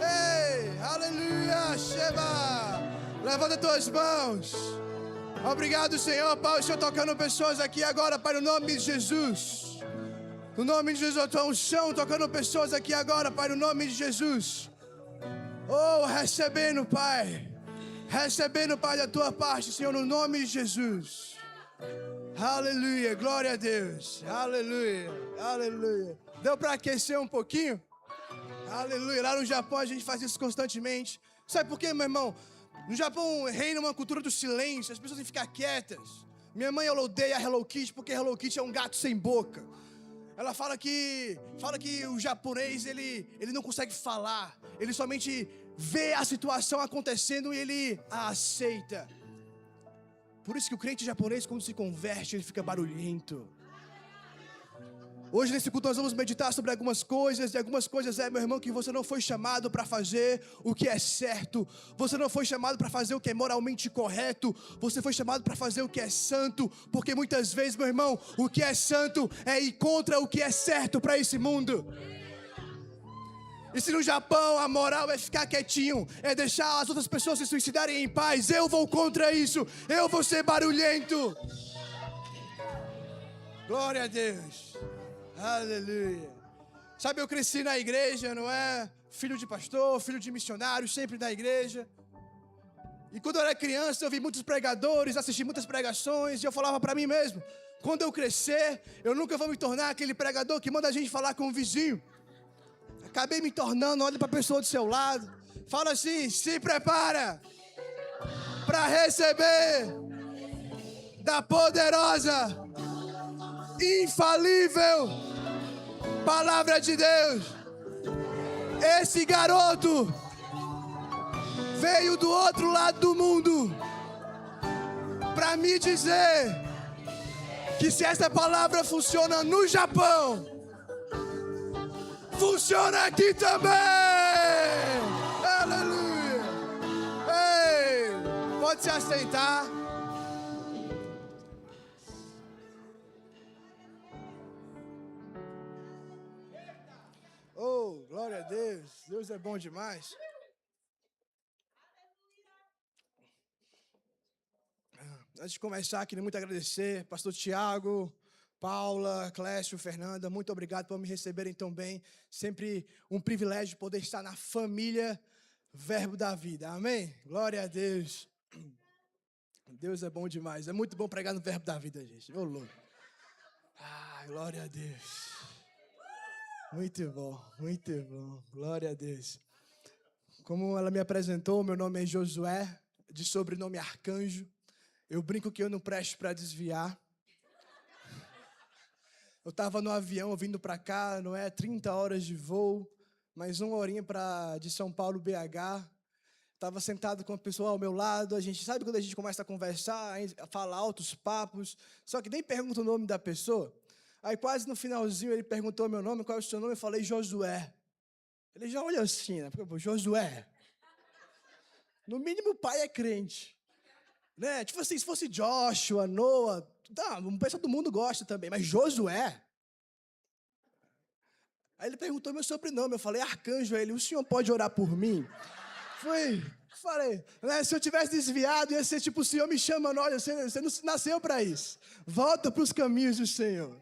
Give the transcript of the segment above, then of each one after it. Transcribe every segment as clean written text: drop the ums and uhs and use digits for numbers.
Ei, aleluia, Sheba. Levanta tuas mãos. Obrigado, Senhor, Pai, o Senhor tocando pessoas aqui agora, Pai, no nome de Jesus. No nome de Jesus, a tua unção tocando pessoas aqui agora, Pai, no nome de Jesus. Oh, recebendo, Pai. Recebendo, Pai, da tua parte, Senhor, no nome de Jesus. Aleluia, glória a Deus. Aleluia, aleluia. Deu para aquecer um pouquinho? Aleluia. Lá no Japão a gente faz isso constantemente. Sabe por quê, meu irmão? No Japão reina uma cultura do silêncio. As pessoas têm que ficar quietas. Minha mãe, ela odeia a Hello Kitty porque Hello Kitty é um gato sem boca. Ela fala que o japonês, ele não consegue falar. Ele somente vê a situação acontecendo e ele a aceita. Por isso que o crente japonês, quando se converte, ele fica barulhento. Hoje nesse culto nós vamos meditar sobre algumas coisas. E algumas coisas meu irmão, que você não foi chamado para fazer o que é certo. Você não foi chamado para fazer o que é moralmente correto. Você foi chamado para fazer o que é santo. Porque muitas vezes, meu irmão, o que é santo é ir contra o que é certo para esse mundo. E se no Japão a moral é ficar quietinho, é deixar as outras pessoas se suicidarem em paz, eu vou contra isso. Eu vou ser barulhento. Glória a Deus. Aleluia. Sabe, eu cresci na igreja, não é? Filho de pastor, filho de missionário, sempre na igreja. E quando eu era criança, eu vi muitos pregadores, assisti muitas pregações, e eu falava para mim mesmo, quando eu crescer, eu nunca vou me tornar aquele pregador que manda a gente falar com o vizinho. Acabei me tornando, olha para a pessoa do seu lado, fala assim, se prepara para receber da poderosa, infalível palavra de Deus. Esse garoto veio do outro lado do mundo para me dizer que se essa palavra funciona no Japão, funciona aqui também. Aleluia. Ei, pode se assentar. Oh, glória a Deus. Deus é bom demais. Antes de começar, queria muito agradecer, pastor Tiago, Paula, Clécio, Fernanda, muito obrigado por me receberem tão bem. Sempre um privilégio poder estar na família Verbo da Vida. Amém? Glória a Deus. Deus é bom demais. É muito bom pregar no Verbo da Vida, gente. Ô, louco. Glória a Deus. Muito bom, muito bom. Glória a Deus. Como ela me apresentou, meu nome é Josué, de sobrenome Arcanjo. Eu brinco que eu não presto para desviar. Eu estava no avião vindo para cá, não é? 30 horas de voo, mais uma horinha de São Paulo, BH. Estava sentado com a pessoa ao meu lado, a gente sabe quando a gente começa a conversar, a falar altos papos, só que nem pergunta o nome da pessoa. Aí quase no finalzinho ele perguntou meu nome, qual é o seu nome? Eu falei Josué. Ele já olhou assim, né? Porque, Josué. No mínimo o pai é crente. Né? Tipo assim, se fosse Joshua, Noah, tá, o pessoal do mundo gosta também, mas Josué? Aí ele perguntou meu sobrenome, eu falei Arcanjo, ele, o senhor pode orar por mim? Falei, né, se eu tivesse desviado, ia ser tipo, o Senhor me chama, olha, você não nasceu para isso. Volta para os caminhos do Senhor.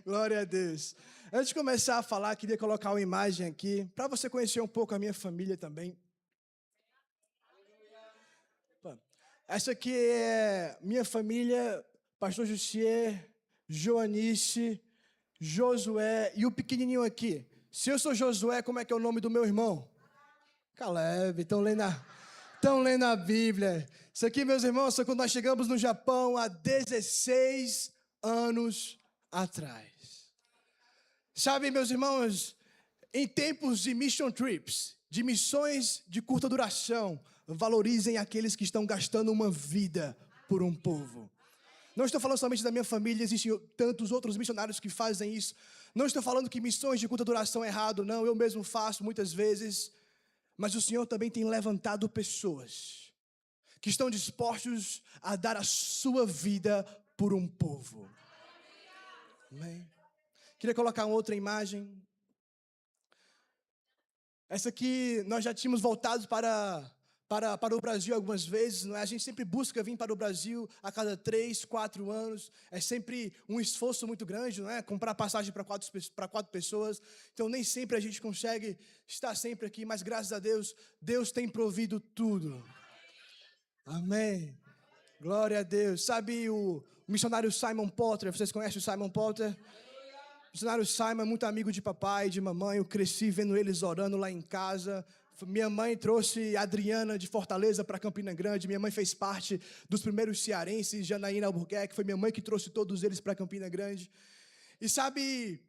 Glória a Deus. Antes de começar a falar, queria colocar uma imagem aqui, para você conhecer um pouco a minha família também. Essa aqui é minha família, pastor Jussier, Joanice, Josué e o pequenininho aqui. Se eu sou Josué, como é que é o nome do meu irmão? Caleb, estão lendo a Bíblia. Isso aqui, meus irmãos, foi quando nós chegamos no Japão há 16 anos atrás. Sabe, meus irmãos, em tempos de mission trips, de missões de curta duração, valorizem aqueles que estão gastando uma vida por um povo. Não estou falando somente da minha família, existem tantos outros missionários que fazem isso. Não estou falando que missões de curta duração é errado, não, eu mesmo faço muitas vezes. Mas o Senhor também tem levantado pessoas que estão dispostos a dar a sua vida por um povo. Amém? Queria colocar outra imagem. Essa aqui nós já tínhamos voltado para o Brasil algumas vezes, não é? A gente sempre busca vir para o Brasil a cada 3, 4 anos. É sempre um esforço muito grande, não é? Comprar passagem para quatro pessoas. Então nem sempre a gente consegue estar sempre aqui, mas graças a Deus, Deus tem provido tudo. Amém. Glória a Deus. Sabe o missionário Simon Potter? Vocês conhecem o Simon Potter? O missionário Simon é muito amigo de papai e de mamãe. Eu cresci vendo eles orando lá em casa. Minha mãe trouxe a Adriana de Fortaleza para Campina Grande. Minha mãe fez parte dos primeiros cearenses, Janaína Albuquerque. Foi minha mãe que trouxe todos eles para Campina Grande. E sabe,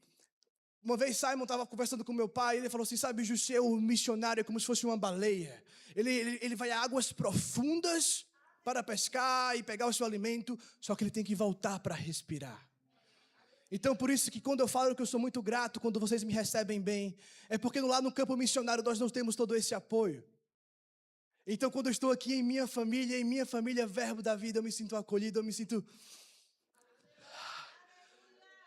uma vez Simon estava conversando com meu pai, e ele falou assim, sabe, José, o missionário é como se fosse uma baleia. Ele vai a águas profundas para pescar e pegar o seu alimento, só que ele tem que voltar para respirar. Então, por isso que quando eu falo que eu sou muito grato quando vocês me recebem bem, é porque lá no campo missionário nós não temos todo esse apoio. Então, quando eu estou aqui em minha família, Verbo da Vida, eu me sinto acolhido,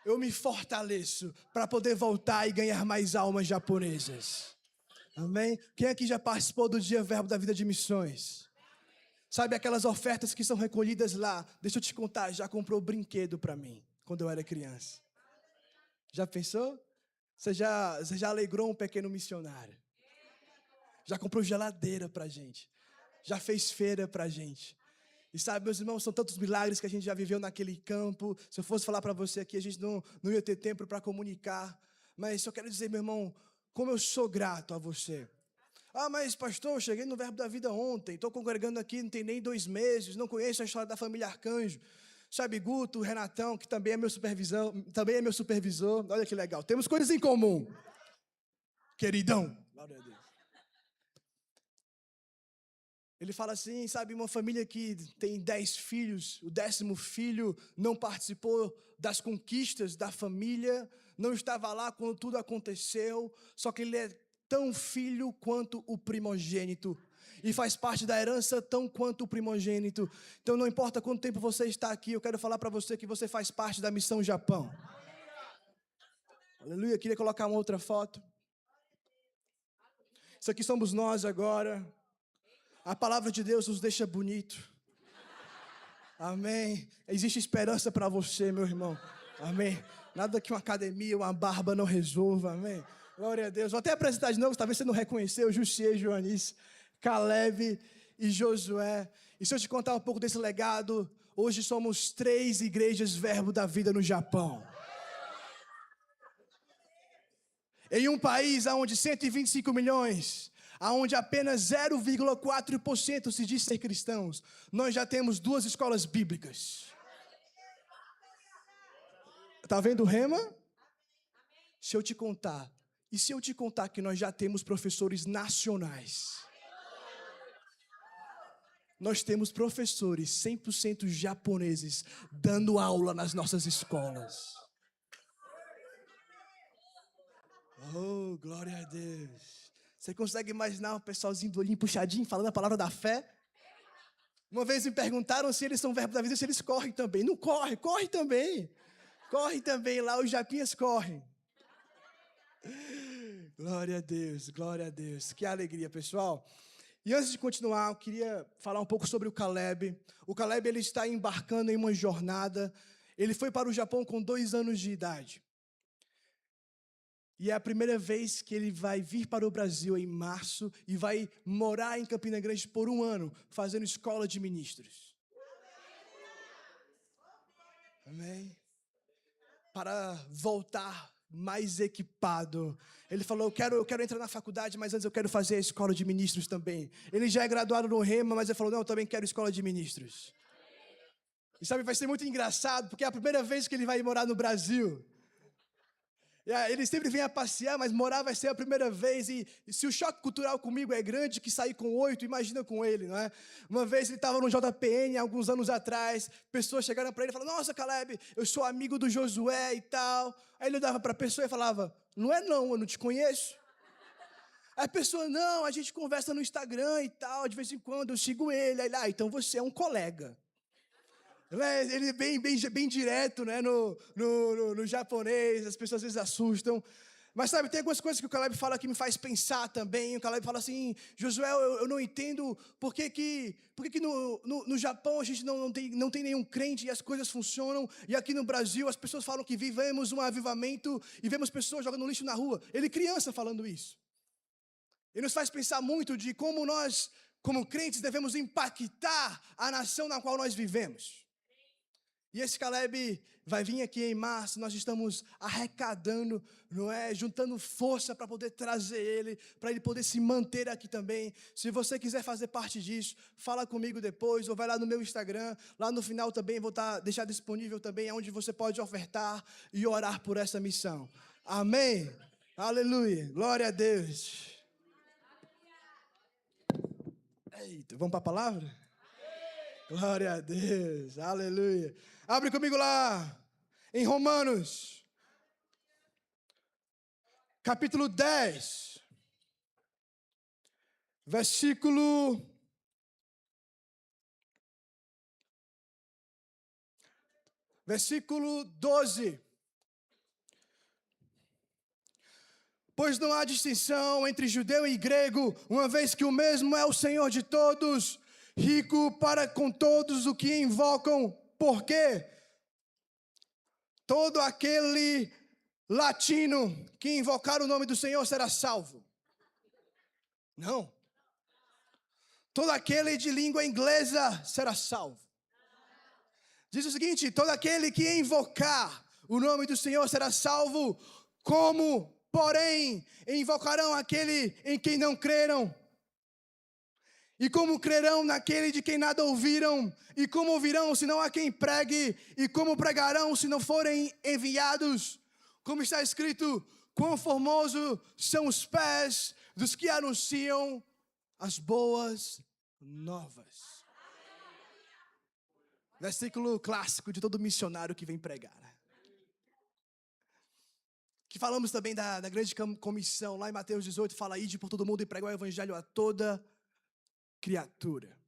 eu me fortaleço para poder voltar e ganhar mais almas japonesas. Amém? Quem aqui já participou do dia Verbo da Vida de Missões? Sabe aquelas ofertas que são recolhidas lá? Deixa eu te contar, já comprou brinquedo para mim, quando eu era criança. Já pensou? Você já alegrou um pequeno missionário. Já comprou geladeira pra gente. Já fez feira pra gente. E sabe, meus irmãos, são tantos milagres que a gente já viveu naquele campo. Se eu fosse falar para você aqui, a gente não ia ter tempo para comunicar. Mas eu quero dizer, meu irmão, como eu sou grato a você. Ah, mas pastor, eu cheguei no Verbo da Vida ontem, estou congregando aqui, não tem nem 2 meses, não conheço a história da família Arcanjo. Sabe, Guto, Renatão, que também é meu supervisor, olha que legal, temos coisas em comum. Queridão. Glória a Deus. Ele fala assim, sabe, uma família que tem 10 filhos, o 10º filho não participou das conquistas da família, não estava lá quando tudo aconteceu, só que ele é tão filho quanto o primogênito, e faz parte da herança tão quanto o primogênito. Então não importa quanto tempo você está aqui, eu quero falar para você que você faz parte da Missão Japão. Aleluia, queria colocar uma outra foto. Isso aqui somos nós agora. A palavra de Deus nos deixa bonito. Amém. Existe esperança para você, meu irmão. Amém. Nada que uma academia, uma barba não resolva. Amém. Glória a Deus. Vou até apresentar de novo, talvez você não reconheceu, Jussier, Joanice, Caleb e Josué. E se eu te contar um pouco desse legado, hoje somos 3 igrejas Verbo da Vida no Japão. Em um país onde 125 milhões, onde apenas 0,4% se diz ser cristãos, nós já temos 2 escolas bíblicas. Está vendo o rema? Se eu te contar, e se eu te contar que nós já temos professores nacionais? nós temos professores 100% japoneses dando aula nas nossas escolas. Oh, glória a Deus. Você consegue imaginar um pessoalzinho do olhinho puxadinho falando a palavra da fé? Uma vez me perguntaram se eles são verbo da vida, se eles correm também. Não corre, corre também. Corre também, lá os japinhas correm. Glória a Deus, glória a Deus. Que alegria, pessoal. E antes de continuar, eu queria falar um pouco sobre o Caleb. O Caleb, ele está embarcando em uma jornada. Ele foi para o Japão com 2 anos de idade. E é a primeira vez que ele vai vir para o Brasil em março e vai morar em Campina Grande por 1 ano, fazendo escola de ministros. Amém? Para voltar mais equipado. Ele falou, eu quero entrar na faculdade, mas antes eu quero fazer a escola de ministros também. Ele já é graduado no Rema, mas ele falou, não, eu também quero escola de ministros. E sabe, vai ser muito engraçado, porque é a primeira vez que ele vai morar no Brasil. Ele sempre vem a passear, mas morar vai ser a primeira vez. E se o choque cultural comigo é grande, que sair com 8, imagina com ele, não é? Uma vez ele estava no JPN, alguns anos atrás, pessoas chegaram para ele e falaram, nossa, Caleb, eu sou amigo do Josué e tal. Aí ele olhava para a pessoa e falava, não é não, eu não te conheço. Aí a pessoa, não, a gente conversa no Instagram e tal, de vez em quando eu sigo ele. Aí ele, então você é um colega. Ele é bem direto, né, no japonês, as pessoas às vezes assustam. Mas sabe, tem algumas coisas que o Caleb fala que me faz pensar também. O Caleb fala assim, Josué, eu não entendo por que no Japão a gente não tem nenhum crente e as coisas funcionam. E aqui no Brasil as pessoas falam que vivemos um avivamento e vemos pessoas jogando lixo na rua. Ele criança falando isso. Ele nos faz pensar muito de como nós, como crentes, devemos impactar a nação na qual nós vivemos. E esse Caleb vai vir aqui em março, nós estamos arrecadando, não é? Juntando força para poder trazer ele, para ele poder se manter aqui também. Se você quiser fazer parte disso, fala comigo depois, ou vai lá no meu Instagram, lá no final também vou deixar disponível também, onde você pode ofertar e orar por essa missão. Amém? Aleluia, glória a Deus. Eita, vamos para a palavra? Glória a Deus, aleluia. Abre comigo lá, em Romanos, capítulo 10, versículo 12. Pois não há distinção entre judeu e grego, uma vez que o mesmo é o Senhor de todos, rico para com todos os que invocam. Por quê? Todo aquele latino que invocar o nome do Senhor será salvo. Não. Todo aquele de língua inglesa será salvo. Diz o seguinte, todo aquele que invocar o nome do Senhor será salvo, como, porém, invocarão aquele em quem não creram? E como crerão naquele de quem nada ouviram? E como ouvirão se não há quem pregue? E como pregarão se não forem enviados? Como está escrito, quão formosos são os pés dos que anunciam as boas novas. Versículo clássico de todo missionário que vem pregar. Que falamos também da grande comissão, lá em Mateus 18, fala, ide por todo mundo e pregar o evangelho a toda criatura.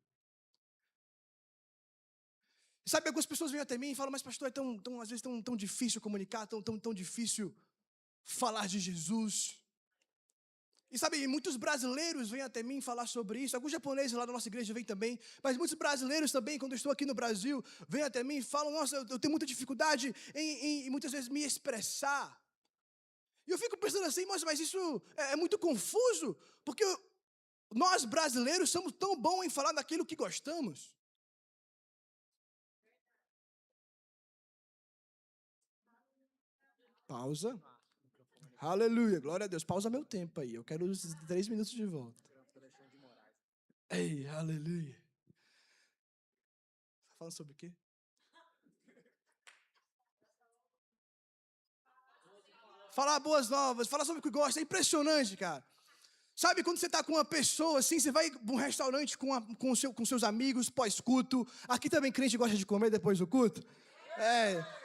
Sabe, algumas pessoas vêm até mim e falam, mas pastor, às vezes tão difícil comunicar, tão difícil falar de Jesus. E sabe, muitos brasileiros vêm até mim falar sobre isso, alguns japoneses lá da nossa igreja vêm também, mas muitos brasileiros também, quando eu estou aqui no Brasil, vêm até mim e falam, nossa, eu tenho muita dificuldade em muitas vezes me expressar. E eu fico pensando assim, mas isso é muito confuso, porque nós brasileiros somos tão bons em falar daquilo que gostamos. Pausa. Aleluia, glória a Deus. Pausa meu tempo aí. Eu quero os 3 minutos de volta. Ei, aleluia. Tá falando sobre o quê? Falar boas novas, falar sobre o que gosta. É impressionante, cara. Sabe, quando você está com uma pessoa, assim, você vai para um restaurante com seus amigos, pós-culto. Aqui também crente gosta de comer depois do culto.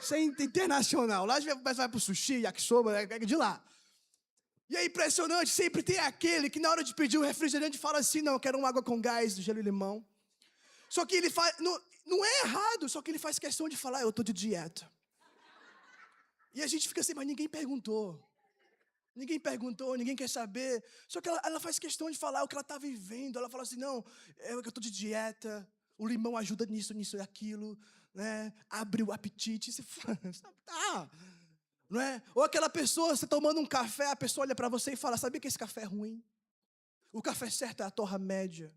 Isso é internacional. Lá vai para o sushi, yakisoba, pega de lá. E é impressionante, sempre tem aquele que na hora de pedir o refrigerante fala assim, não, eu quero uma água com gás, gelo e limão. Só que ele faz, não é errado, só que ele faz questão de falar, eu estou de dieta. E a gente fica assim, mas ninguém perguntou. Ninguém perguntou, ninguém quer saber. Só que ela faz questão de falar o que ela está vivendo. Ela fala assim, não, eu estou de dieta, o limão ajuda nisso e aquilo, né? Abre o apetite. Você fala, tá, não é? Ou aquela pessoa, você tomando um café, a pessoa olha para você e fala, sabia que esse café é ruim? O café certo é a torra média.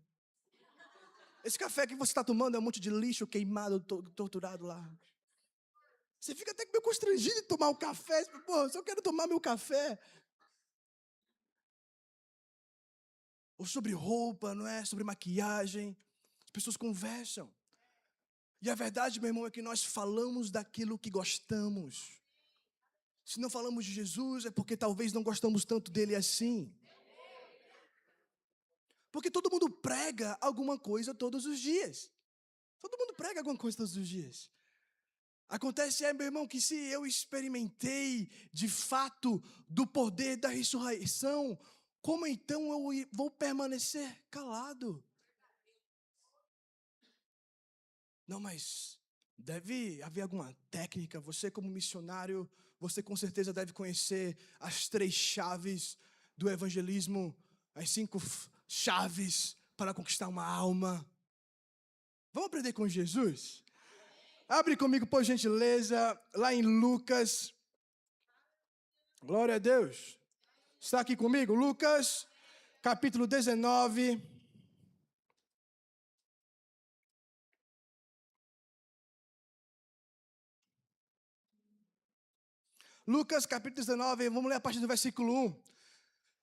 Esse café que você está tomando é um monte de lixo queimado, torturado lá. Você fica até meio constrangido de tomar o café. Pô, só quero tomar meu café. Ou sobre roupa, não é? Sobre maquiagem. As pessoas conversam. E a verdade, meu irmão, é que nós falamos daquilo que gostamos. Se não falamos de Jesus, é porque talvez não gostamos tanto dele assim. Porque todo mundo prega alguma coisa todos os dias. Todo mundo prega alguma coisa todos os dias. Acontece, meu irmão, que se eu experimentei de fato do poder da ressurreição, como então eu vou permanecer calado? Não, mas deve haver alguma técnica. Você como missionário, você com certeza deve conhecer as 3 chaves do evangelismo, as 5 chaves para conquistar uma alma. Vamos aprender com Jesus? Abre comigo, por gentileza, lá em Lucas. Glória a Deus. Está aqui comigo? Lucas, capítulo 19. Lucas, capítulo 19, vamos ler a partir do versículo 1.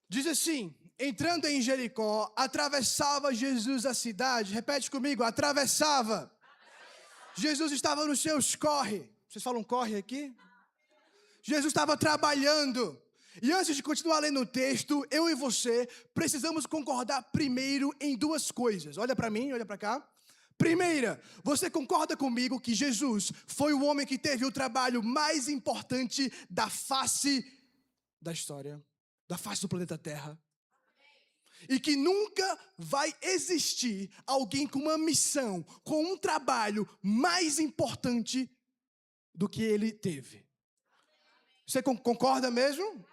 Diz assim, entrando em Jericó, atravessava Jesus a cidade. Repete comigo, atravessava. Jesus estava nos seus corre. Vocês falam corre aqui? Jesus estava trabalhando. E antes de continuar lendo o texto, eu e você precisamos concordar primeiro em 2 coisas. Olha para mim, olha para cá. Primeira, você concorda comigo que Jesus foi o homem que teve o trabalho mais importante da face da história, da face do planeta Terra? E que nunca vai existir alguém com uma missão, com um trabalho mais importante do que ele teve. Você concorda mesmo?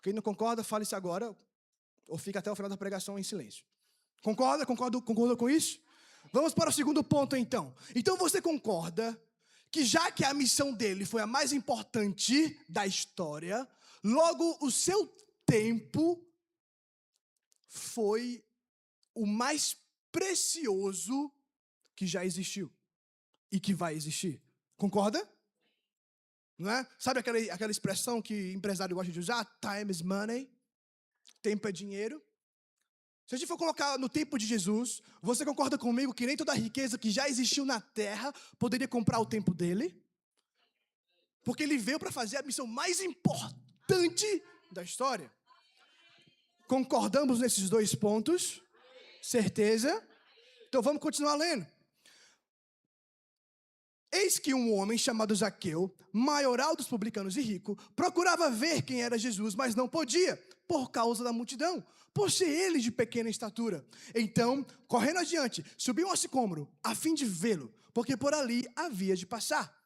Quem não concorda, fale isso agora, ou fica até o final da pregação em silêncio. Concorda com isso? Vamos para o segundo ponto, então. Então você concorda que já que a missão dele foi a mais importante da história, logo o seu tempo foi o mais precioso que já existiu e que vai existir. Concorda? Não é? Sabe aquela expressão que empresário gosta de usar? Time is money. Tempo é dinheiro. Se a gente for colocar no tempo de Jesus, você concorda comigo que nem toda a riqueza que já existiu na terra poderia comprar o tempo dele? Porque ele veio para fazer a missão mais importante da história. Concordamos nesses 2 pontos? Certeza? Então vamos continuar lendo. Eis que um homem chamado Zaqueu, maioral dos publicanos e rico, procurava ver quem era Jesus, mas não podia, por causa da multidão, por ser ele de pequena estatura. Então, correndo adiante, subiu um sicômoro, a fim de vê-lo, porque por ali havia de passar.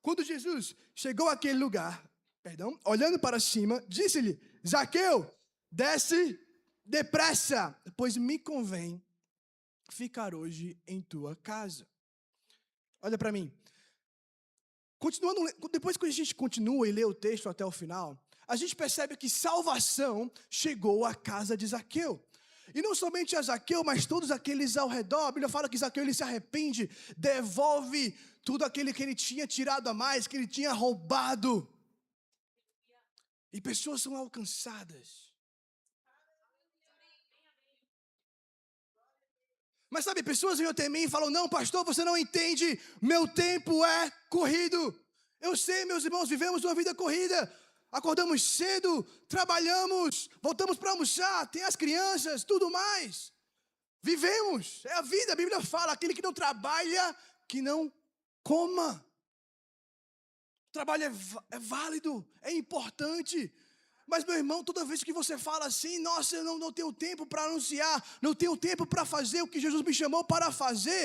Quando Jesus chegou àquele lugar, olhando para cima, disse-lhe, Zaqueu, desce depressa, pois me convém ficar hoje em tua casa. Olha para mim. Continuando, depois que a gente continua e lê o texto até o final, a gente percebe que salvação chegou à casa de Zaqueu. E não somente a Zaqueu, mas todos aqueles ao redor. A Bíblia fala que Zaqueu ele se arrepende, devolve tudo aquilo que ele tinha tirado a mais, que ele tinha roubado. E pessoas são alcançadas. Mas sabe, pessoas vêm até mim e falam, não, pastor, você não entende, meu tempo é corrido. Eu sei, meus irmãos, vivemos uma vida corrida. Acordamos cedo, trabalhamos, voltamos para almoçar, tem as crianças, tudo mais. Vivemos, é a vida. A Bíblia fala, aquele que não trabalha, que não coma. O trabalho é válido, é importante. Mas, meu irmão, toda vez que você fala assim, nossa, eu não tenho tempo para anunciar, não tenho tempo para fazer o que Jesus me chamou para fazer,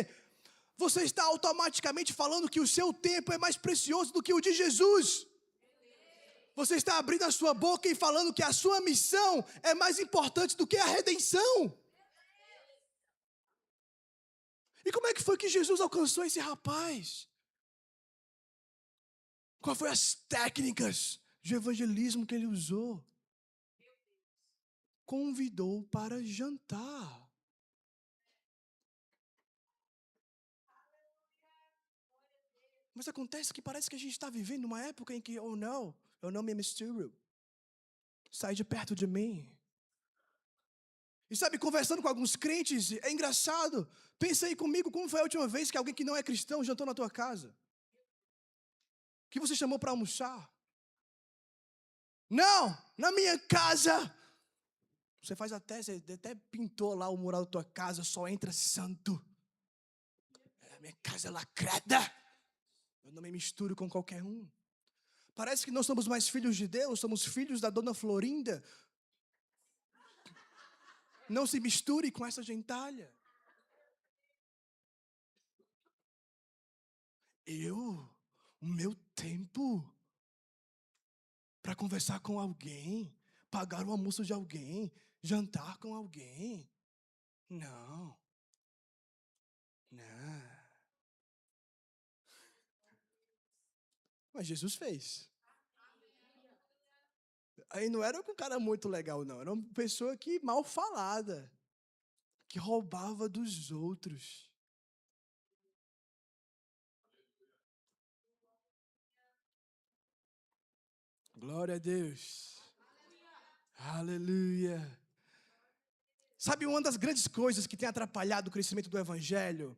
você está automaticamente falando que o seu tempo é mais precioso do que o de Jesus. Você está abrindo a sua boca e falando que a sua missão é mais importante do que a redenção. E como é que foi que Jesus alcançou esse rapaz? Qual foi as técnicas de evangelismo que ele usou? Convidou para jantar. Mas acontece que parece que a gente está vivendo uma época em que, oh não, eu não me misturo. Sai de perto de mim. E sabe, conversando com alguns crentes, é engraçado. Pensa aí comigo, como foi a última vez que alguém que não é cristão jantou na tua casa? Que você chamou para almoçar? Não, na minha casa. Você até pintou lá o mural da tua casa, só entra santo. A minha casa é lacrada. Eu não me misturo com qualquer um. Parece que nós somos mais filhos de Deus, somos filhos da dona Florinda. Não se misture com essa gentalha. O meu tempo para conversar com alguém, pagar o almoço de alguém, jantar com alguém. Não. Mas Jesus fez. Aí não era um cara muito legal, não. Era uma pessoa que mal falada, que roubava dos outros. Glória a Deus. Aleluia. Sabe, uma das grandes coisas que tem atrapalhado o crescimento do evangelho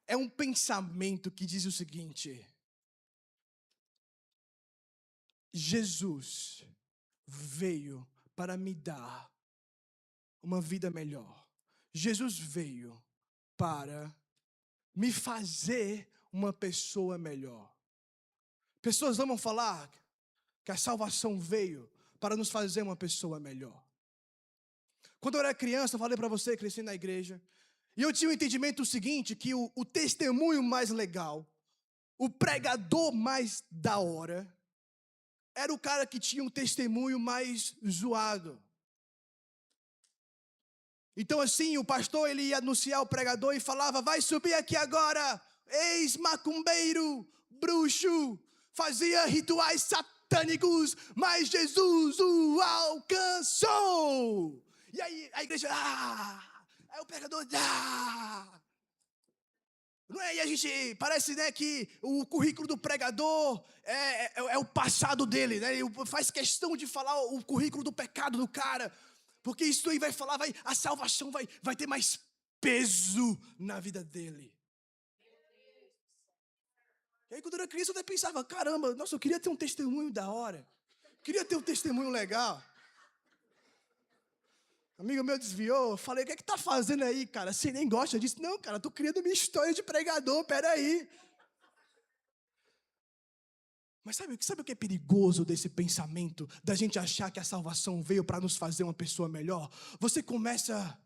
é um pensamento que diz o seguinte: Jesus veio para me dar uma vida melhor. Jesus veio para me fazer uma pessoa melhor. Pessoas amam falar que a salvação veio para nos fazer uma pessoa melhor. Quando eu era criança, eu falei para você, cresci na igreja, e eu tinha o entendimento seguinte, que o testemunho mais legal, o pregador mais da hora, era o cara que tinha um testemunho mais zoado. Então assim, o pastor ele ia anunciar o pregador e falava: vai subir aqui agora, ex-macumbeiro, bruxo, fazia rituais satânicos, mas Jesus o alcançou. E aí a igreja, aí o pregador, Não é? E a gente, parece, né, que o currículo do pregador é o passado dele, né? Ele faz questão de falar o currículo do pecado do cara, porque isso aí vai falar, a salvação vai ter mais peso na vida dele. E aí quando eu era criança eu até pensava, caramba, nossa, eu queria ter um testemunho da hora, queria ter um testemunho legal. Amigo meu desviou, eu falei, o que é que tá fazendo aí, cara? Você nem gosta disso? Não, cara, eu tô criando minha história de pregador, peraí. Mas sabe o que é perigoso desse pensamento, da gente achar que a salvação veio para nos fazer uma pessoa melhor? Você começa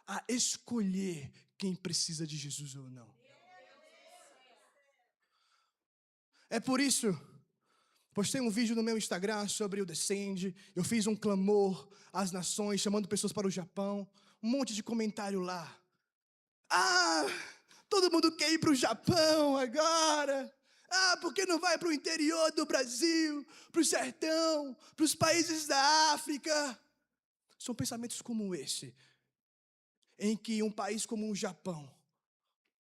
a escolher quem precisa de Jesus ou não. É por isso, postei um vídeo no meu Instagram sobre o Descende, eu fiz um clamor às nações, chamando pessoas para o Japão, um monte de comentário lá. Todo mundo quer ir para o Japão agora. Por que não vai para o interior do Brasil, para o sertão, para os países da África? São pensamentos como esse, em que um país como o Japão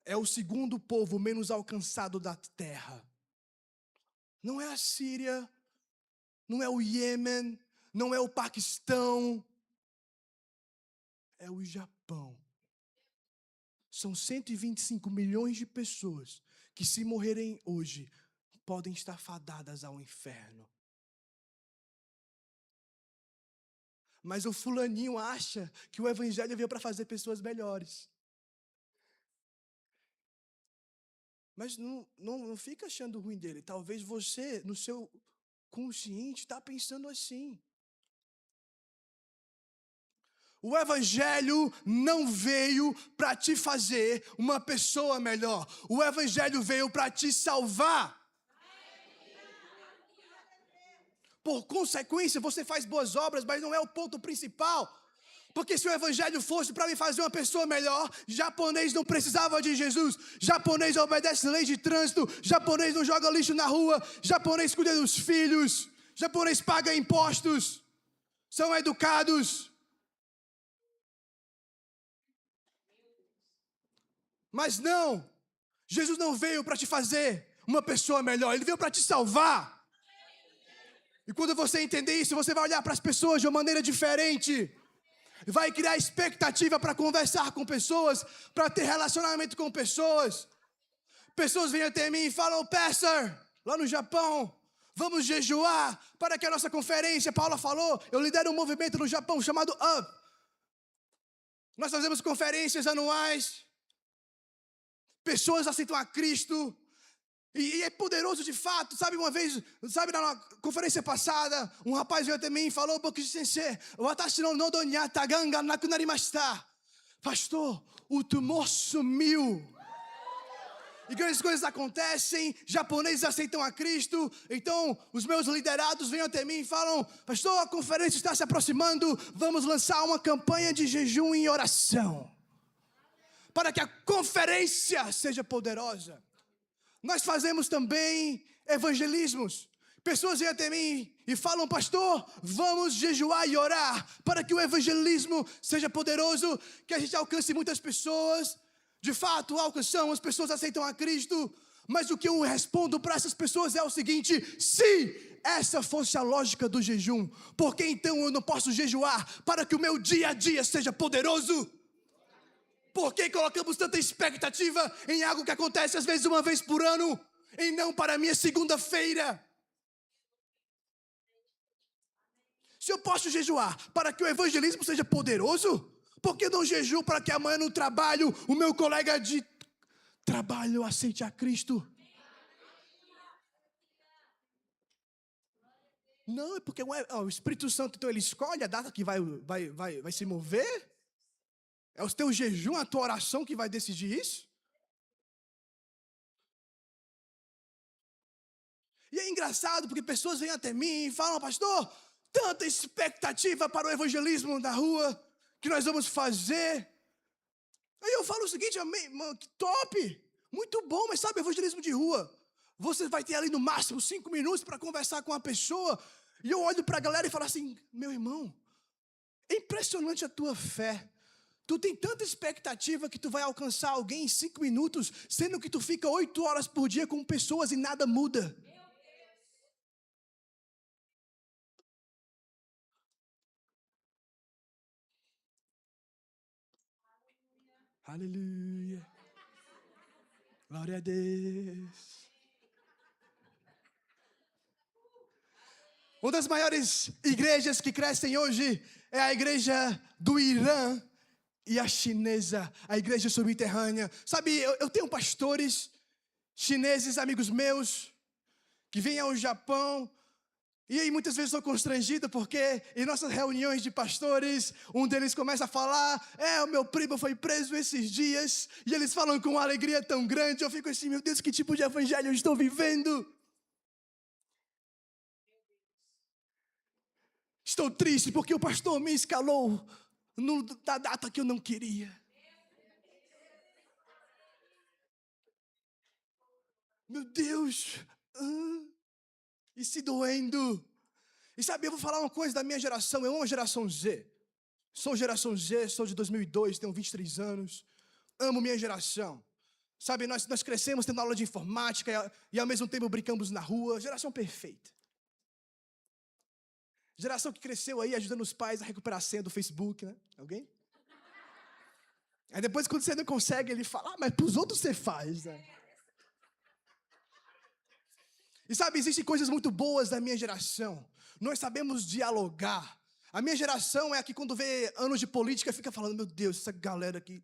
é o segundo povo menos alcançado da terra. Não é a Síria, não é o Iêmen, não é o Paquistão, é o Japão. São 125 milhões de pessoas que, se morrerem hoje, podem estar fadadas ao inferno. Mas o fulaninho acha que o evangelho veio para fazer pessoas melhores. Mas não fica achando ruim dele. Talvez você, no seu consciente, está pensando assim. O evangelho não veio para te fazer uma pessoa melhor. O evangelho veio para te salvar. Por consequência, você faz boas obras, mas não é o ponto principal. Porque se o evangelho fosse para me fazer uma pessoa melhor, japonês não precisava de Jesus. Japonês obedece lei de trânsito. Japonês não joga lixo na rua. Japonês cuida dos filhos. Japonês paga impostos. São educados. Mas não, Jesus não veio para te fazer uma pessoa melhor. Ele veio para te salvar. E quando você entender isso, você vai olhar para as pessoas de uma maneira diferente. Vai criar expectativa para conversar com pessoas, para ter relacionamento com pessoas. Pessoas vêm até mim e falam, Pastor, lá no Japão, vamos jejuar para que a nossa conferência, Paula falou, eu lidero um movimento no Japão chamado UP. Nós fazemos conferências anuais. Pessoas aceitam a Cristo. E é poderoso de fato, sabe, uma vez, sabe, na conferência passada, um rapaz veio até mim e falou, pastor, o tumor sumiu. E grandes coisas acontecem, japoneses aceitam a Cristo, então os meus liderados vêm até mim e falam, pastor, a conferência está se aproximando, vamos lançar uma campanha de jejum e oração, para que a conferência seja poderosa. Nós fazemos também evangelismos. Pessoas vêm até mim e falam, pastor, vamos jejuar e orar para que o evangelismo seja poderoso, que a gente alcance muitas pessoas. De fato, alcançamos, as pessoas aceitam a Cristo. Mas o que eu respondo para essas pessoas é o seguinte, se essa fosse a lógica do jejum, por que então eu não posso jejuar para que o meu dia a dia seja poderoso? Por que colocamos tanta expectativa em algo que acontece às vezes uma vez por ano e não para a minha segunda-feira? Se eu posso jejuar para que o evangelismo seja poderoso, por que não jejuo para que amanhã no trabalho o meu colega de trabalho aceite a Cristo? Não, é porque o Espírito Santo, então, ele escolhe a data que vai se mover? É o teu jejum, a tua oração que vai decidir isso? E é engraçado porque pessoas vêm até mim e falam, pastor, tanta expectativa para o evangelismo na rua que nós vamos fazer. Aí eu falo o seguinte, mano, que top, muito bom, mas sabe, evangelismo de rua, você vai ter ali no máximo 5 minutos para conversar com a pessoa. E eu olho para a galera e falo assim, meu irmão, é impressionante a tua fé. Tu tem tanta expectativa que tu vai alcançar alguém em 5 minutos, sendo que tu fica 8 horas por dia com pessoas e nada muda. Aleluia. Glória a Deus. Uma das maiores igrejas que crescem hoje é a igreja do Irã e a chinesa, a igreja subterrânea. Sabe, eu tenho pastores chineses, amigos meus, que vêm ao Japão. E aí muitas vezes sou constrangido porque em nossas reuniões de pastores, um deles começa a falar, o meu primo foi preso esses dias, e eles falam com uma alegria tão grande, eu fico assim, meu Deus, que tipo de evangelho eu estou vivendo? Estou triste porque o pastor me escalou na data que eu não queria. Meu Deus, e se doendo. E sabe, eu vou falar uma coisa da minha geração, eu amo a geração Z. Sou geração Z, sou de 2002, tenho 23 anos. Amo minha geração. Sabe, nós crescemos tendo aula de informática e ao mesmo tempo brincamos na rua. Geração perfeita. Geração que cresceu aí ajudando os pais a recuperar a senha do Facebook, né? Alguém? Aí depois quando você não consegue, ele fala, mas para os outros você faz, né? E sabe, existem coisas muito boas da minha geração. Nós sabemos dialogar. A minha geração é a que quando vê anos de política fica falando, meu Deus, essa galera aqui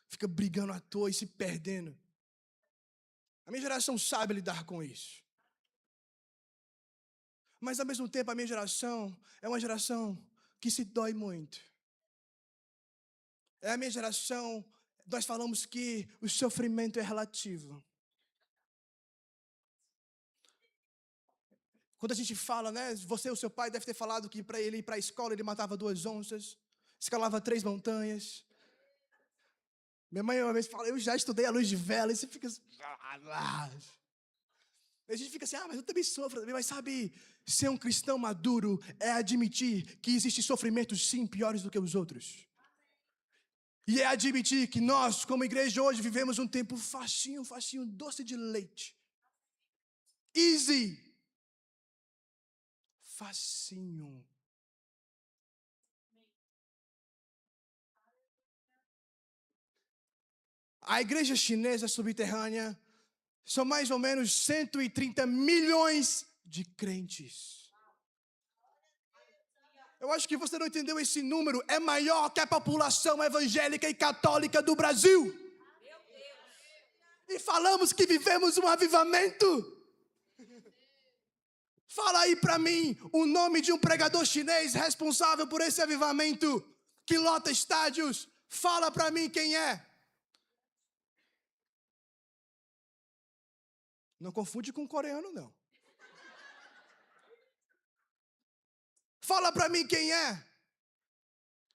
fica brigando à toa e se perdendo. A minha geração sabe lidar com isso. Mas ao mesmo tempo a minha geração é uma geração que se dói muito. É a minha geração, nós falamos que o sofrimento é relativo. Quando a gente fala, né, você ou seu pai deve ter falado que para ele ir para a escola ele matava 2 onças, escalava 3 montanhas. Minha mãe uma vez fala, eu já estudei a luz de vela, e você fica assim, a gente fica assim, mas eu também sofro, mas sabe, ser um cristão maduro é admitir que existem sofrimentos sim piores do que os outros. E é admitir que nós, como igreja hoje, vivemos um tempo facinho, doce de leite. Easy. Facinho. A igreja chinesa subterrânea são mais ou menos 130 milhões de crentes. Eu acho que você não entendeu esse número. É maior que a população evangélica e católica do Brasil. E falamos que vivemos um avivamento. Fala aí para mim o nome de um pregador chinês responsável por esse avivamento que lota estádios. Fala para mim quem é. Não confunde com coreano, não. Fala para mim quem é.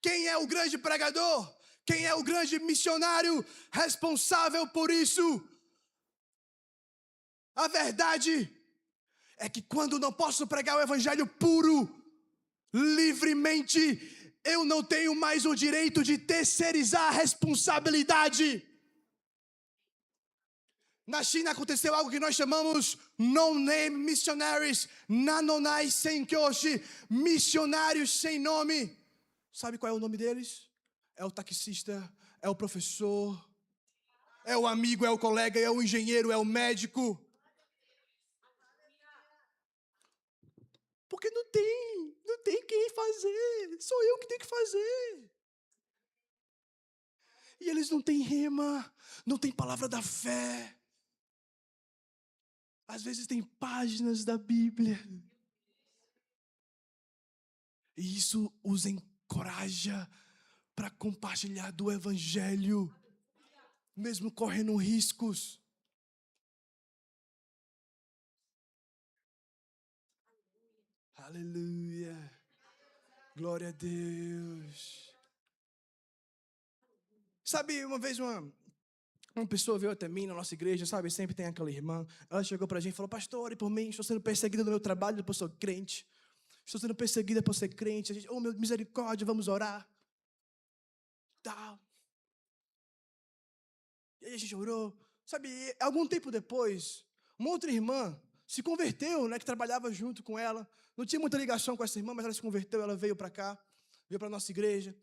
Quem é o grande pregador? Quem é o grande missionário responsável por isso? A verdade é que quando não posso pregar o evangelho puro, livremente, eu não tenho mais o direito de terceirizar a responsabilidade. Na China aconteceu algo que nós chamamos no-name missionaries, nanonai senkyoshi, missionários sem nome. Sabe qual é o nome deles? É o taxista, é o professor, é o amigo, é o colega, é o engenheiro, é o médico. Porque não tem quem fazer, sou eu que tenho que fazer. E eles não têm rema, não têm palavra da fé. Às vezes tem páginas da Bíblia. E isso os encoraja para compartilhar do Evangelho, mesmo correndo riscos. Aleluia. Glória a Deus. Sabe, uma vez uma pessoa veio até mim na nossa igreja, sabe, sempre tem aquela irmã. Ela chegou pra gente e falou, pastor, ore por mim, estou sendo perseguida no meu trabalho, depois sou crente. Estou sendo perseguida por ser crente. A gente, oh, meu misericórdia, vamos orar. Tal. E aí a gente orou. Sabe, algum tempo depois, uma outra irmã se converteu, né, que trabalhava junto com ela. Não tinha muita ligação com essa irmã, mas ela se converteu, ela veio para cá, veio para a nossa igreja.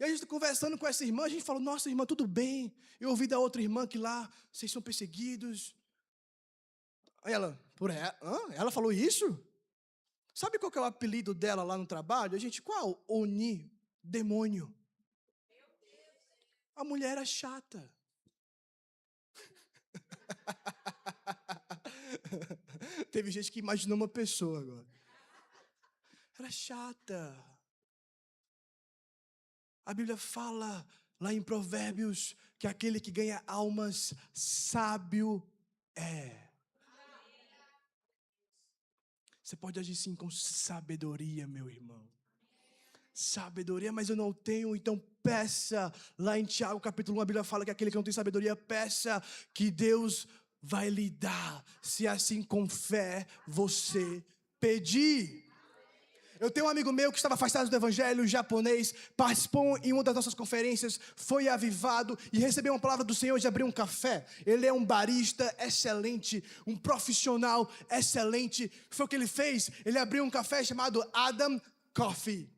E a gente conversando com essa irmã, a gente falou, nossa, irmã, tudo bem? Eu ouvi da outra irmã que lá, vocês são perseguidos. Aí ela falou isso? Sabe qual que é o apelido dela lá no trabalho? A gente, qual? Oni, demônio. A mulher era chata. Teve gente que imaginou uma pessoa agora. Era chata. A Bíblia fala lá em Provérbios que aquele que ganha almas sábio é. Você pode agir sim com sabedoria, meu irmão. Sabedoria, mas eu não tenho, então peça. Lá em Tiago capítulo 1, a Bíblia fala que aquele que não tem sabedoria, peça que Deus vai lhe dar, se assim com fé você pedir. Eu tenho um amigo meu que estava afastado do evangelho, japonês, participou em uma das nossas conferências, foi avivado e recebeu uma palavra do Senhor de abrir um café. Ele é um barista excelente, um profissional excelente. Foi o que ele fez, ele abriu um café chamado Adam Coffee.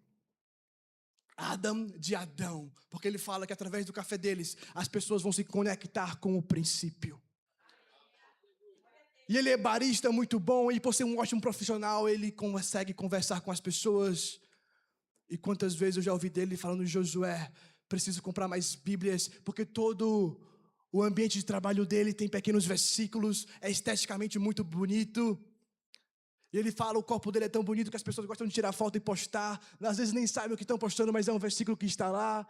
Adam de Adão, porque ele fala que através do café deles, as pessoas vão se conectar com o princípio. E ele é barista muito bom, e por ser um ótimo profissional, ele consegue conversar com as pessoas E quantas vezes eu já ouvi dele falando: Josué, preciso comprar mais Bíblias, porque todo o ambiente de trabalho dele tem pequenos versículos, é esteticamente muito bonito. E ele fala: o corpo dele é tão bonito que as pessoas gostam de tirar foto e postar. Às vezes nem sabem o que estão postando, mas é um versículo que está lá.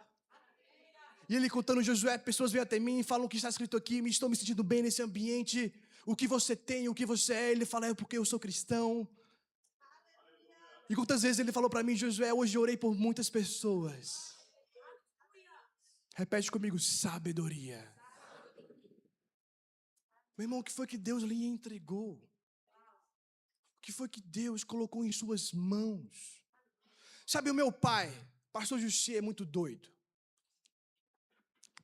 E ele contando Josué, pessoas vêm até mim e falam o que está escrito aqui, me estou me sentindo bem nesse ambiente. O que você tem, o que você é. Ele fala: é porque eu sou cristão. E quantas vezes ele falou para mim: Josué, hoje eu orei por muitas pessoas. Repete comigo: sabedoria. Meu irmão, o que foi que Deus lhe entregou? O que foi que Deus colocou em suas mãos? Sabe, o meu pai, pastor Jussi, é muito doido.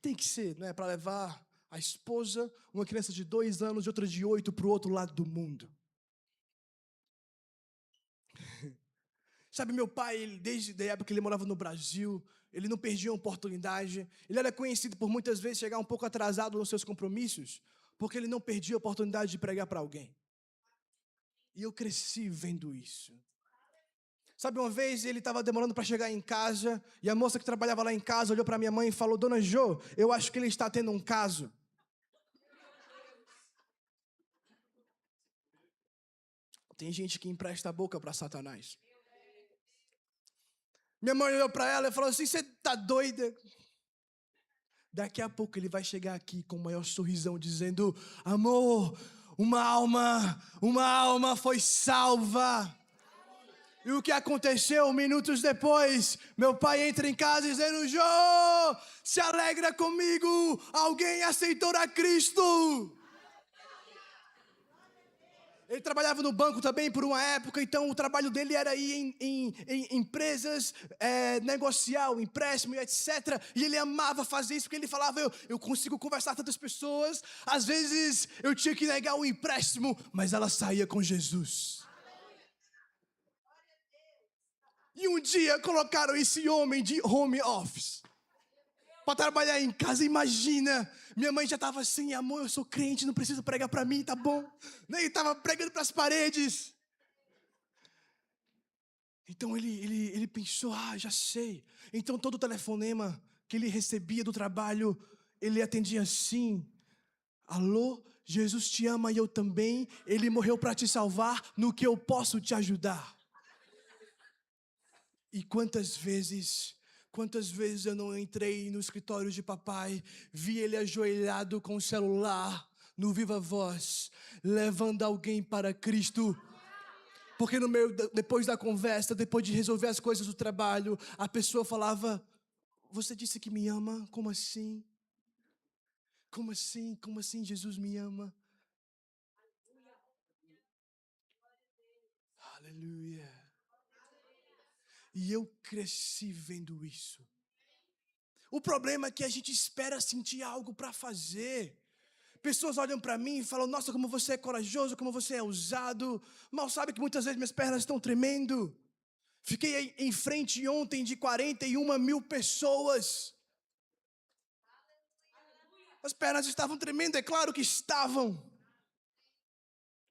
Tem que ser, não é? Para levar a esposa, uma criança de 2 anos e outra de 8 para o outro lado do mundo. Sabe, meu pai, desde a época que ele morava no Brasil, ele não perdia uma oportunidade. Ele era conhecido por muitas vezes chegar um pouco atrasado nos seus compromissos, porque ele não perdia a oportunidade de pregar para alguém. E eu cresci vendo isso. Sabe, uma vez ele estava demorando para chegar em casa, e a moça que trabalhava lá em casa olhou para minha mãe e falou: Dona Jo, eu acho que ele está tendo um caso. Tem gente que empresta a boca para Satanás. Minha mãe olhou para ela e falou assim: você tá doida? Daqui a pouco ele vai chegar aqui com o maior sorrisão dizendo: amor, uma alma foi salva. E o que aconteceu minutos depois? Meu pai entra em casa dizendo: Jô, se alegra comigo, alguém aceitou a Cristo. Ele trabalhava no banco também por uma época, então o trabalho dele era ir em empresas, negociar o empréstimo, etc. E ele amava fazer isso, porque ele falava: eu consigo conversar com tantas pessoas. Às vezes eu tinha que negar o empréstimo, mas ela saía com Jesus. E um dia colocaram esse homem de home office para trabalhar em casa. Imagina, minha mãe já estava assim: amor, eu sou crente, não preciso pregar para mim, tá bom? Nem estava pregando para as paredes. Então ele pensou: já sei. Então todo telefonema que ele recebia do trabalho, ele atendia assim: alô, Jesus te ama e eu também. Ele morreu para te salvar, no que eu posso te ajudar. E quantas vezes eu não entrei no escritório de papai, vi ele ajoelhado com o celular, no Viva Voz, levando alguém para Cristo. Porque depois da conversa, depois de resolver as coisas do trabalho, a pessoa falava: você disse que me ama? Como assim? Como assim? Como assim Jesus me ama? Aleluia. E eu cresci vendo isso. O problema é que a gente espera sentir algo para fazer. Pessoas olham para mim e falam: nossa, como você é corajoso, como você é ousado. Mal sabe que muitas vezes minhas pernas estão tremendo. Fiquei em frente ontem de 41 mil pessoas. As pernas estavam tremendo, é claro que estavam.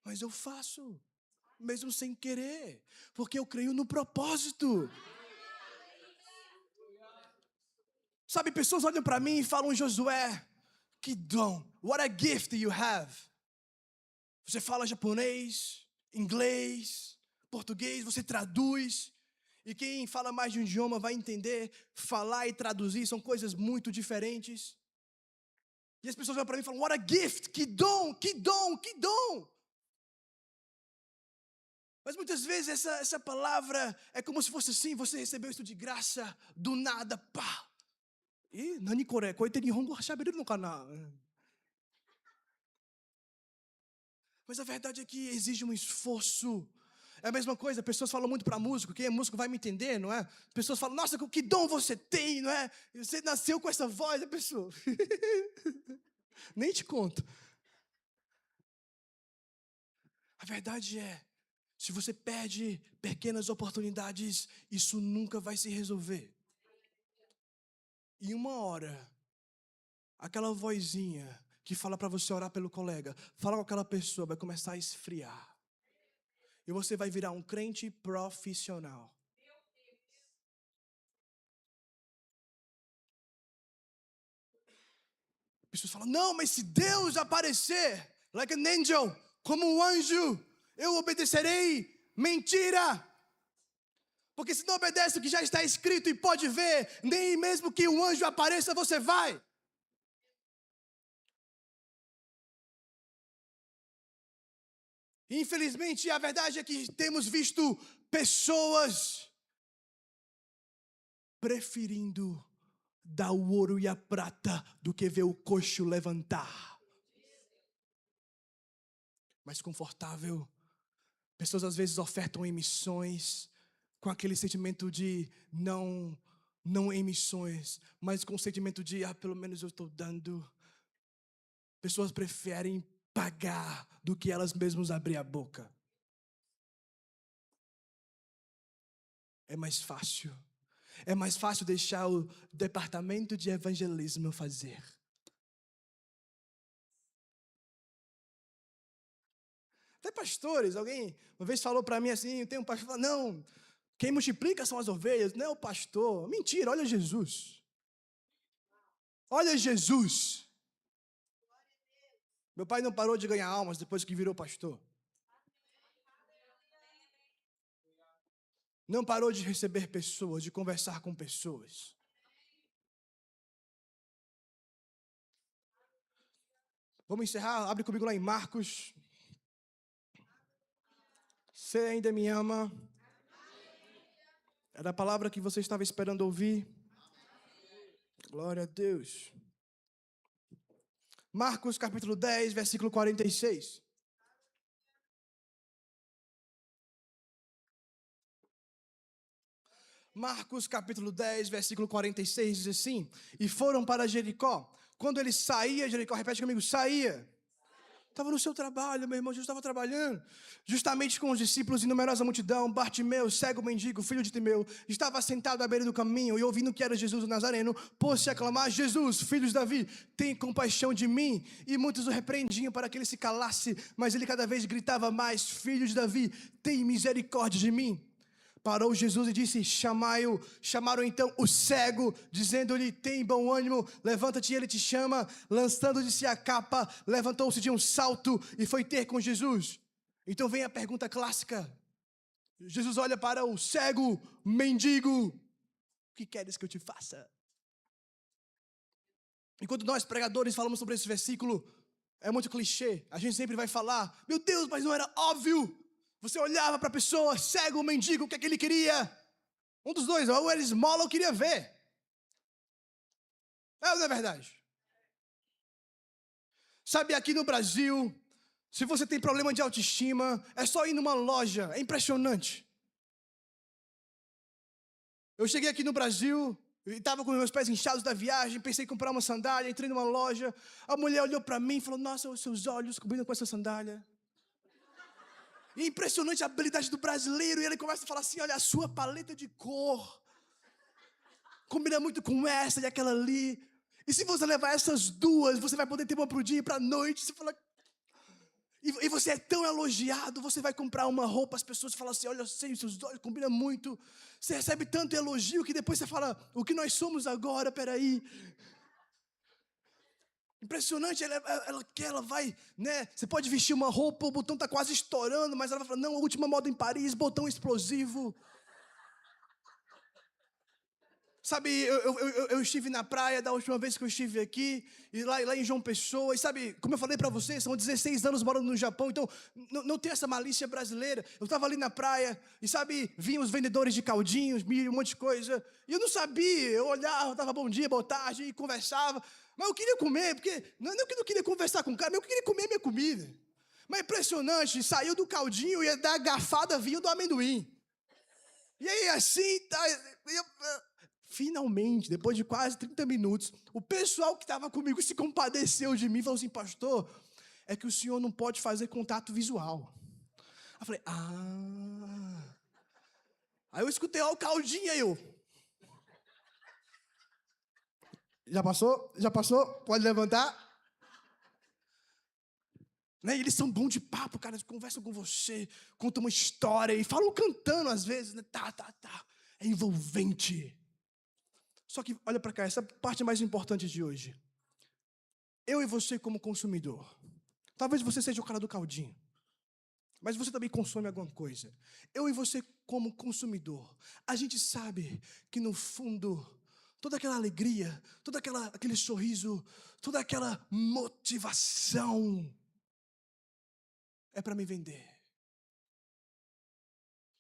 Mas eu faço, mesmo sem querer, porque eu creio no propósito. Sabe, pessoas olham para mim e falam: Josué, que dom, what a gift you have. Você fala japonês, inglês, português, você traduz. E quem fala mais de um idioma vai entender, falar e traduzir são coisas muito diferentes. E as pessoas olham para mim e falam: what a gift, que dom, que dom, que dom. Mas muitas vezes essa palavra é como se fosse assim: você recebeu isso de graça, do nada, pá. E nani kore, koite nihongo shabereru no kana? Mas a verdade é que exige um esforço. É a mesma coisa, pessoas falam muito para músico, quem é músico vai me entender, não é? Pessoas falam: nossa, que dom você tem, não é? Você nasceu com essa voz, a pessoa. Nem te conto. A verdade é, se você perde pequenas oportunidades, isso nunca vai se resolver. E uma hora, aquela vozinha que fala para você orar pelo colega, fala com aquela pessoa, vai começar a esfriar. E você vai virar um crente profissional. Pessoas falam, não, mas se Deus aparecer, like an angel, como um anjo, eu obedecerei. Mentira! Porque se não obedece o que já está escrito e pode ver, nem mesmo que um anjo apareça, você vai. Infelizmente, a verdade é que temos visto pessoas preferindo dar o ouro e a prata do que ver o coxo levantar. Mais confortável. Pessoas às vezes ofertam em missões com aquele sentimento de não em missões, mas com o sentimento de, pelo menos eu estou dando. Pessoas preferem pagar do que elas mesmas abrir a boca. É mais fácil. É mais fácil deixar o departamento de evangelismo fazer. Até pastores, alguém uma vez falou para mim assim, tem um pastor que fala, não, quem multiplica são as ovelhas, não é o pastor. Mentira, olha Jesus. Olha Jesus. Meu pai não parou de ganhar almas depois que virou pastor. Não parou de receber pessoas, de conversar com pessoas. Vamos encerrar, abre comigo lá em Marcos. Você ainda me ama? Era a palavra que você estava esperando ouvir? Glória a Deus. Marcos capítulo 10, versículo 46. Marcos capítulo 10, versículo 46 diz assim: e foram para Jericó. Quando ele saía, Jericó, repete comigo, saía. Estava no seu trabalho, meu irmão, Jesus estava trabalhando. Justamente com os discípulos e numerosa multidão, Bartimeu, cego mendigo, filho de Timeu, estava sentado à beira do caminho e ouvindo que era Jesus o Nazareno, pôs-se a clamar, Jesus, filho de Davi, tem compaixão de mim. E muitos o repreendiam para que ele se calasse, mas ele cada vez gritava mais, filho de Davi, tem misericórdia de mim. Parou Jesus e disse, chamai-o. Chamaram então o cego, dizendo-lhe, tem bom ânimo, levanta-te, ele te chama. Lançando de si a capa, levantou-se de um salto e foi ter com Jesus. Então vem a pergunta clássica. Jesus olha para o cego, mendigo, o que queres que eu te faça? Enquanto nós pregadores falamos sobre esse versículo, é muito clichê, a gente sempre vai falar, meu Deus, mas não era óbvio? Você olhava para a pessoa, cego ou mendigo, o que é que ele queria? Um dos dois, ou era esmola ou queria ver. É ou não é verdade? Sabe, aqui no Brasil, se você tem problema de autoestima, é só ir numa loja, é impressionante. Eu cheguei aqui no Brasil, estava com meus pés inchados da viagem, pensei em comprar uma sandália, entrei numa loja, a mulher olhou para mim e falou, nossa, os seus olhos combinam com essa sandália. E é impressionante a habilidade do brasileiro. E ele começa a falar assim, olha, a sua paleta de cor combina muito com essa e aquela ali. E se você levar essas duas, você vai poder ter uma pro dia e pra noite. Você fala... E você é tão elogiado, você vai comprar uma roupa, as pessoas falam assim, olha, eu sei, os seus olhos combinam muito. Você recebe tanto elogio que depois você fala, o que nós somos agora, peraí. Impressionante, ela vai, né? Você pode vestir uma roupa, o botão está quase estourando, mas ela vai falar, não, a última moda em Paris, botão explosivo. Sabe, eu estive na praia da última vez que eu estive aqui, e lá em João Pessoa, e sabe, como eu falei para vocês, são 16 anos morando no Japão, então não tem essa malícia brasileira. Eu estava ali na praia, e sabe, vinham os vendedores de caldinhos, milho, um monte de coisa, e eu não sabia, eu olhava, dava bom dia, boa tarde, e conversava, mas eu queria comer, porque não é que eu não queria conversar com o cara, mas eu queria comer minha comida. Mas é impressionante, saiu do caldinho e da garfada vinha do amendoim. E aí assim, tá... Finalmente, depois de quase 30 minutos, o pessoal que estava comigo se compadeceu de mim e falou assim, pastor, é que o senhor não pode fazer contato visual. Eu falei, Aí eu escutei, ó, o caldinho, aí eu... Já passou? Já passou? Pode levantar? Né? Eles são bons de papo, cara, eles conversam com você, contam uma história e falam cantando às vezes, né? Tá. É envolvente. Só que, olha para cá, essa parte mais importante de hoje. eu e você como consumidor, talvez você seja o cara do caldinho, mas você também consome alguma coisa. Eu e você como consumidor, a gente sabe que no fundo, toda aquela alegria, aquele sorriso, toda aquela motivação é para me vender.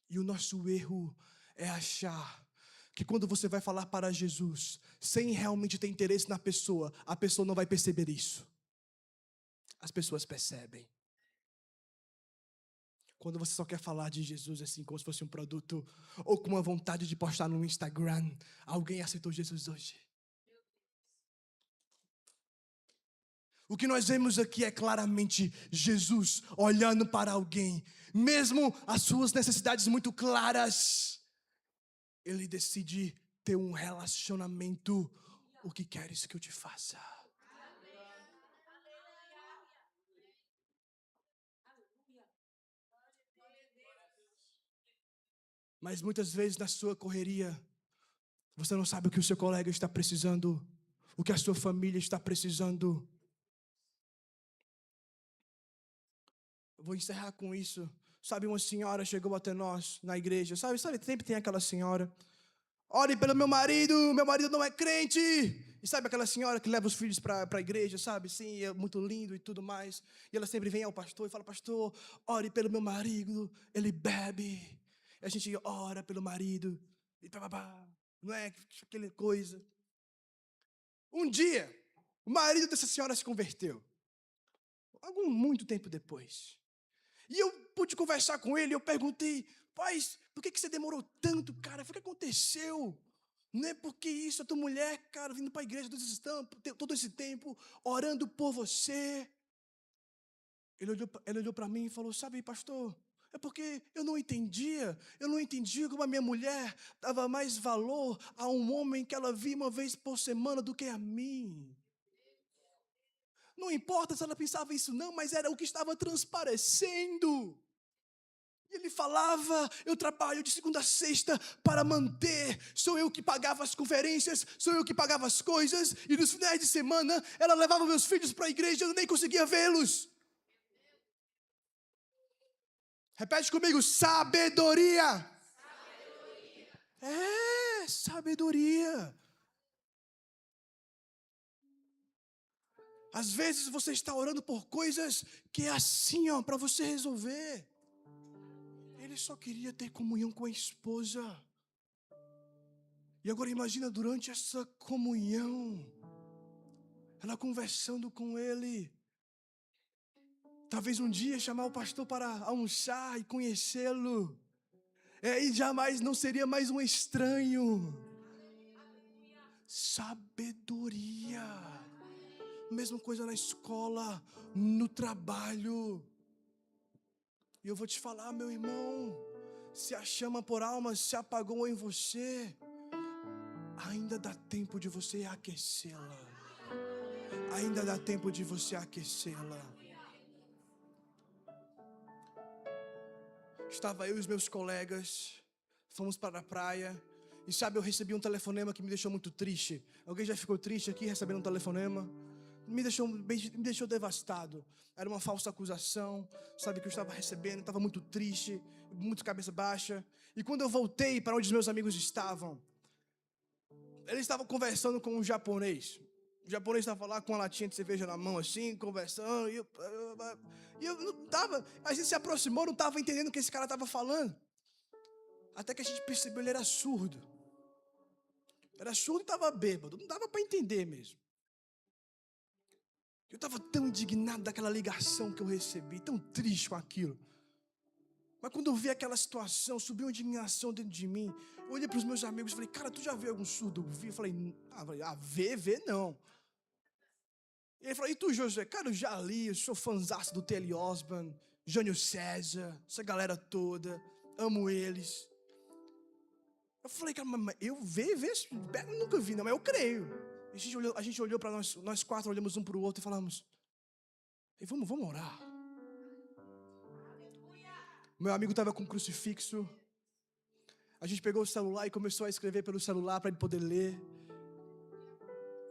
E o nosso erro é achar que quando você vai falar para Jesus, sem realmente ter interesse na pessoa, a pessoa não vai perceber isso. As pessoas percebem. Quando você só quer falar de Jesus assim, como se fosse um produto, ou com uma vontade de postar no Instagram, alguém aceitou Jesus hoje. O que nós vemos aqui é claramente Jesus olhando para alguém, mesmo as suas necessidades muito claras, ele decide ter um relacionamento. O que queres que eu te faça? Mas muitas vezes na sua correria, você não sabe o que o seu colega está precisando, o que a sua família está precisando. Eu vou encerrar com isso. Sabe, uma senhora chegou até nós na igreja. Sabe, sempre tem aquela senhora. Ore pelo meu marido não é crente. E sabe aquela senhora que leva os filhos para a igreja, sabe? Sim, é muito lindo e tudo mais. E ela sempre vem ao pastor e fala, pastor, ore pelo meu marido, ele bebe. E a gente ora pelo marido. E pá, não é aquela coisa. Um dia, o marido dessa senhora se converteu. Muito tempo depois. E eu pude conversar com ele, eu perguntei, pai, por que você demorou tanto, cara? O que aconteceu? Não é porque isso, a tua mulher, cara, vindo para a igreja todo esse tempo, orando por você. Ele olhou para mim e falou, sabe, pastor, é porque eu não entendia como a minha mulher dava mais valor a um homem que ela via uma vez por semana do que a mim. Não importa se ela pensava isso não, mas era o que estava transparecendo. Ele falava, eu trabalho de segunda a sexta para manter, sou eu que pagava as conferências, sou eu que pagava as coisas, e nos finais de semana, ela levava meus filhos para a igreja, eu nem conseguia vê-los. Repete comigo, sabedoria. Sabedoria. Às vezes você está orando por coisas que é assim, ó, para você resolver. Ele só queria ter comunhão com a esposa. E agora imagina durante essa comunhão, ela conversando com ele. Talvez um dia chamar o pastor para almoçar e conhecê-lo. E jamais não seria mais um estranho. Sabedoria. Mesma coisa na escola, no trabalho. E eu vou te falar, meu irmão, se a chama por alma se apagou em você, ainda dá tempo de você aquecê-la. Ainda dá tempo de você aquecê-la. Estava eu e os meus colegas, fomos para a praia. E sabe, eu recebi um telefonema que me deixou muito triste. Alguém já ficou triste aqui recebendo um telefonema? Me deixou devastado. Era uma falsa acusação, sabe, que eu estava recebendo. Estava muito triste, muito cabeça baixa. E quando eu voltei para onde os meus amigos estavam, eles estavam conversando com um japonês. O japonês estava lá com uma latinha de cerveja na mão, assim, conversando. E eu não estava, a gente se aproximou, não estava entendendo o que esse cara estava falando. Até que a gente percebeu que ele era surdo. Era surdo e estava bêbado, não dava para entender mesmo. Eu estava tão indignado daquela ligação que eu recebi, tão triste com aquilo. Mas quando eu vi aquela situação, subiu uma indignação dentro de mim. Eu olhei para os meus amigos e falei, cara, tu já viu algum surdo ouvir? Eu falei, ver não. E ele falou, e tu, Josué? Cara, eu já li, eu sou fãzaço do T.L. Osborne, Jânio César, essa galera toda, amo eles. Eu falei, cara, mas eu nunca vi, não, mas eu creio. A gente olhou para nós quatro, olhamos um para o outro e falamos, vamos orar. Meu amigo estava com um crucifixo. A gente pegou o celular e começou a escrever pelo celular para ele poder ler.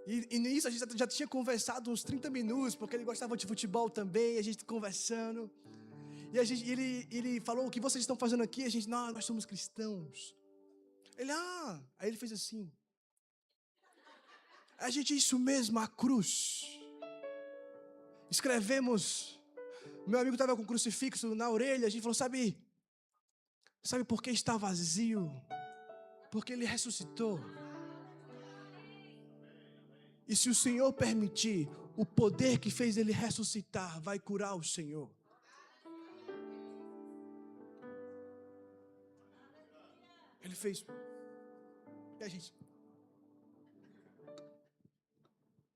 E nisso a gente já tinha conversado uns 30 minutos, porque ele gostava de futebol também, a gente conversando. E ele falou: o que vocês estão fazendo aqui? A gente: não, nós somos cristãos. Ele: aí ele fez assim. A gente: isso mesmo, a cruz. Escrevemos. Meu amigo estava com um crucifixo na orelha. A gente falou: sabe por que está vazio? Porque ele ressuscitou. E se o Senhor permitir, o poder que fez ele ressuscitar vai curar o Senhor. Ele fez. E a gente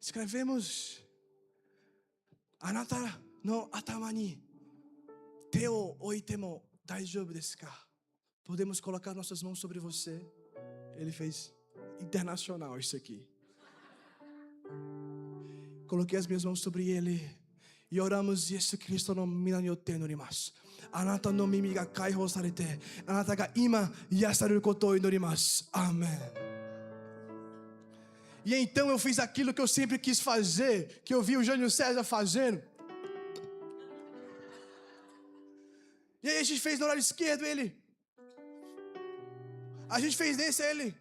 escrevemos: Anata no atama ni te o oitemo daijoubu desu ka? Podemos colocar nossas mãos sobre você. Ele fez internacional isso aqui. Coloquei as minhas mãos sobre ele e oramos: Jesus Cristo no mina ni yotte inorimasu. Anata no mimi ga kaihou sarete, anata ga ima iasareru koto o inorimasu. Amém. E então eu fiz aquilo que eu sempre quis fazer, que eu vi o Jânio César fazendo. E aí a gente fez no lado esquerdo, ele. A gente fez nesse, ele.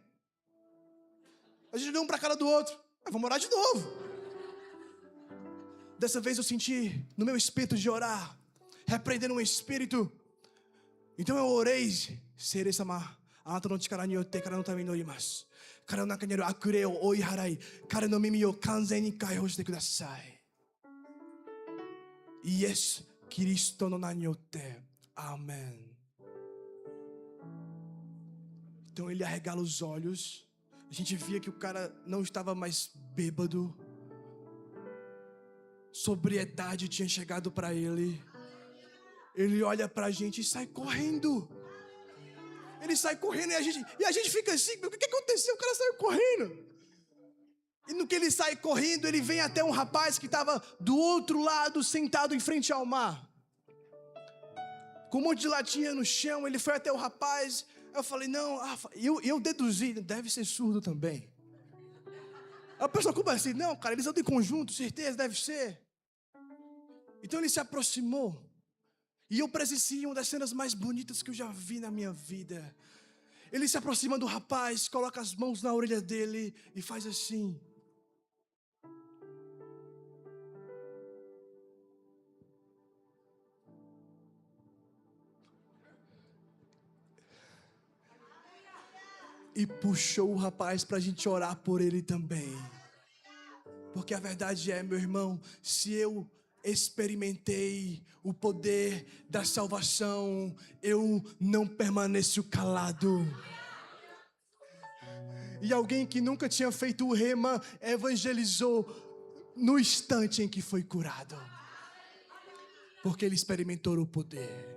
A gente deu um para cada do outro. Vamos orar de novo. Dessa vez eu senti no meu espírito de orar, repreendendo um espírito. Então eu orei: Sere-sama, anata no chikara ni yotte kara no tame ni norimasu. Kara no naka ni aru akure o oiharai, kara no mimi o kanzen ni kaihou shite kudasai. Yesu Cristo no nani yotte. Amém. Então ele arregala os olhos. A gente via que o cara não estava mais bêbado. Sobriedade tinha chegado para ele. Ele olha para a gente e sai correndo. Ele sai correndo e a gente fica assim: o que aconteceu? O cara saiu correndo. E no que ele sai correndo, ele vem até um rapaz que estava do outro lado, sentado em frente ao mar, com um monte de latinha no chão. Ele foi até o rapaz. Eu falei: não, eu deduzi, deve ser surdo também. A pessoa como assim? Não, cara, eles andam em conjunto, certeza, deve ser. Então ele se aproximou. E eu presenciei uma das cenas mais bonitas que eu já vi na minha vida. Ele se aproxima do rapaz, coloca as mãos na orelha dele e faz assim. E puxou o rapaz para a gente orar por ele também. Porque a verdade é, meu irmão, se eu experimentei o poder da salvação, eu não permaneço calado. E alguém que nunca tinha feito o rema evangelizou no instante em que foi curado, porque ele experimentou o poder.